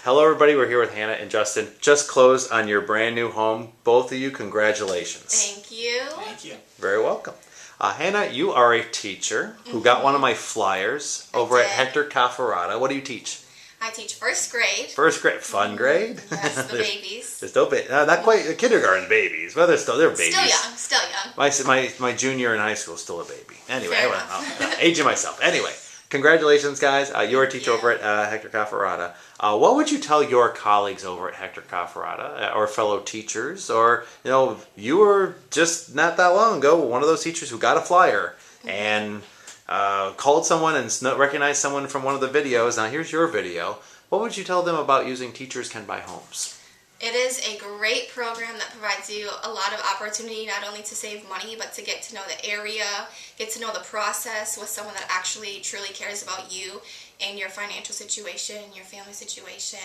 Hello everybody, we're here with Hannah and Justin. Just closed on your brand new home. Both of you, congratulations. Thank you. Thank you. Very welcome. Hannah, you are a teacher who got one of my flyers over at Hector Cafferata. What do you teach? I teach first grade. First grade, fun grade? Yes, the babies. There's still not quite kindergarten babies, but they're babies. Still young. My junior in high school is still a baby. Anyway, Fair aging myself. Anyway, congratulations, guys. You're a teacher over at Hector Cafferata. What would you tell your colleagues over at Hector Cafferata, or fellow teachers, or you were just not that long ago one of those teachers who got a flyer and called someone and recognized someone from one of the videos. Now here's your video. What would you tell them about using Teachers Can Buy Homes? It is a great program that provides you a lot of opportunity, not only to save money, but to get to know the area, get to know the process with someone that actually truly cares about you and your financial situation, your family situation.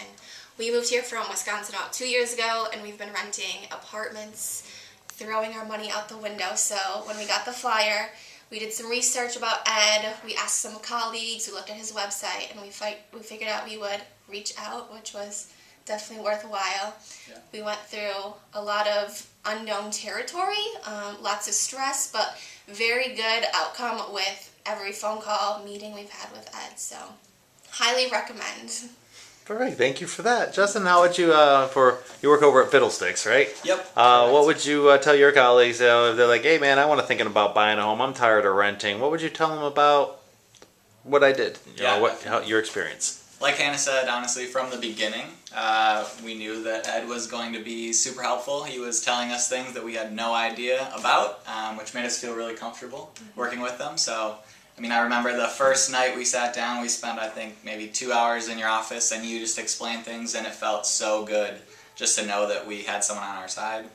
We moved here from Wisconsin about 2 years ago, and we've been renting apartments, throwing our money out the window. So when we got the flyer, we did some research about Ed, we asked some colleagues, we looked at his website, and we figured out we would reach out, which was definitely worthwhile. Yeah. We went through a lot of unknown territory, lots of stress, but very good outcome with every phone call, meeting we've had with Ed. So, highly recommend. Perfect. Thank you for that, Justin. How would you you work over at Fiddlesticks, right? Yep. What would you tell your colleagues if they're like, hey man, I want to thinking about buying a home. I'm tired of renting. What would you tell them about what I did? Your experience? Like Hannah said, honestly, from the beginning, we knew that Ed was going to be super helpful. He was telling us things that we had no idea about, which made us feel really comfortable working with them. So, I mean, I remember the first night we sat down, we spent, I think, maybe 2 hours in your office, and you just explained things, and it felt so good just to know that we had someone on our side.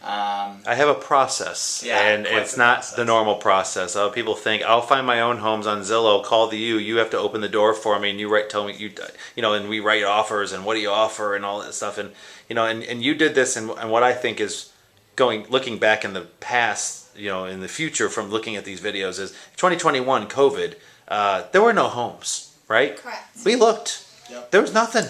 I have a process, and it's not the normal process. People think I'll find my own homes on Zillow. Call you have to open the door for me, and tell me and we write offers and what do you offer and all that stuff, and and you did this, and what I think is looking back in the past, in the future from looking at these videos is 2021 COVID. There were no homes, right? Correct. We looked. Yep. There was nothing.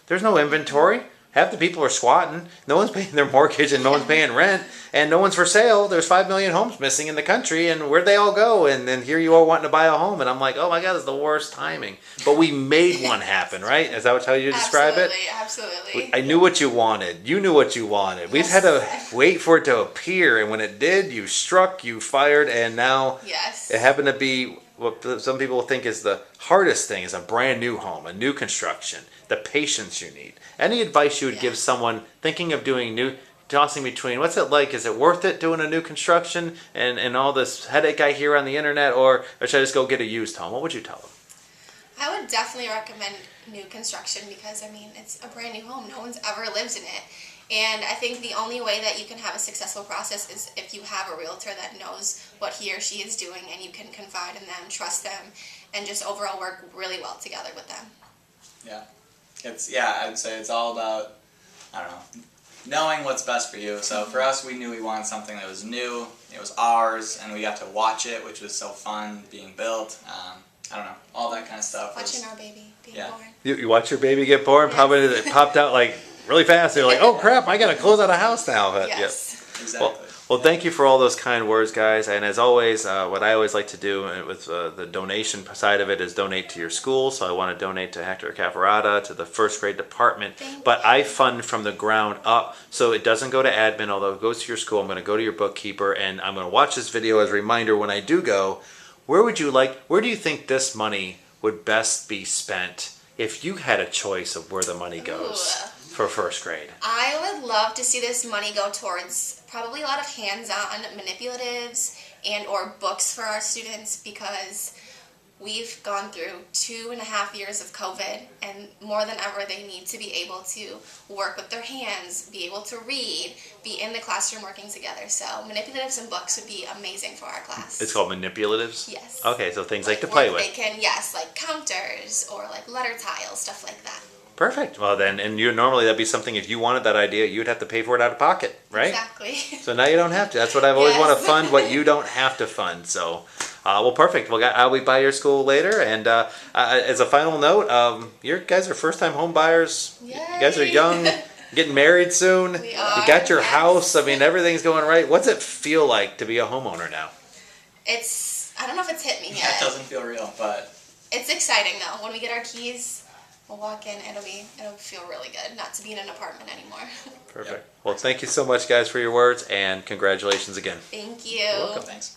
There's no inventory. Half the people are squatting. No one's paying their mortgage and no one's paying rent. And no one's for sale. There's 5 million homes missing in the country. And where'd they all go? And then here you are wanting to buy a home. And I'm like, oh my God, it's the worst timing. But we made one happen, right? Is that how you describe it? Absolutely. I knew what you wanted. You knew what you wanted. We've had to wait for it to appear. And when it did, you struck, you fired. And now it happened to be what some people think is the hardest thing is a brand new home, a new construction, the patience you need. Any advice you would give someone thinking of doing tossing between, what's it like? Is it worth it doing a new construction and all this headache I hear on the internet, or should I just go get a used home? What would you tell them? I would definitely recommend new construction because, I mean, it's a brand new home. No one's ever lived in it. And I think the only way that you can have a successful process is if you have a realtor that knows what he or she is doing and you can confide in them, trust them, and just overall work really well together with them. Yeah. I'd say it's all about, knowing what's best for you. So for us, we knew we wanted something that was new, it was ours, and we got to watch it, which was so fun, being built. All that kind of stuff. Watching our baby being born. You watch your baby get born? Yes. Probably it popped out like really fast. They're like, oh crap, I got to close out a house now. But, yes. Exactly. Well, thank you for all those kind words, guys. And as always, what I always like to do with the donation side of it is donate to your school. So I want to donate to Hector Cafferata, to the first grade department. But I fund from the ground up. So it doesn't go to admin, although it goes to your school. I'm going to go to your bookkeeper, and I'm going to watch this video as a reminder when I do go. Where do you think this money would best be spent if you had a choice of where the money goes for first grade? I would love to see this money go towards probably a lot of hands-on manipulatives and or books for our students, because we've gone through 2.5 years of COVID, and more than ever they need to be able to work with their hands, be able to read, be in the classroom working together. So manipulatives and books would be amazing for our class. It's called manipulatives? Yes. Okay, so things like to play with. They can, like counters or like letter tiles, stuff like that. Perfect. Well then, and normally that'd be something, if you wanted that idea, you'd have to pay for it out of pocket, right? Exactly. So now you don't have to. That's what I've always want to fund, what you don't have to fund. So Well, perfect. Well, I'll be by your school later. And as a final note, you guys are first-time home buyers. Yay. You guys are young, getting married soon. We are, You got your yes. house. I mean, everything's going right. What's it feel like to be a homeowner now? I don't know if it's hit me Yeah, yet. it doesn't feel real, but It's exciting though. When we get our keys, we'll walk in. It'll feel really good not to be in an apartment anymore. Perfect. Well, thank you so much, guys, for your words, and congratulations again. Thank you. you're welcome. Thanks.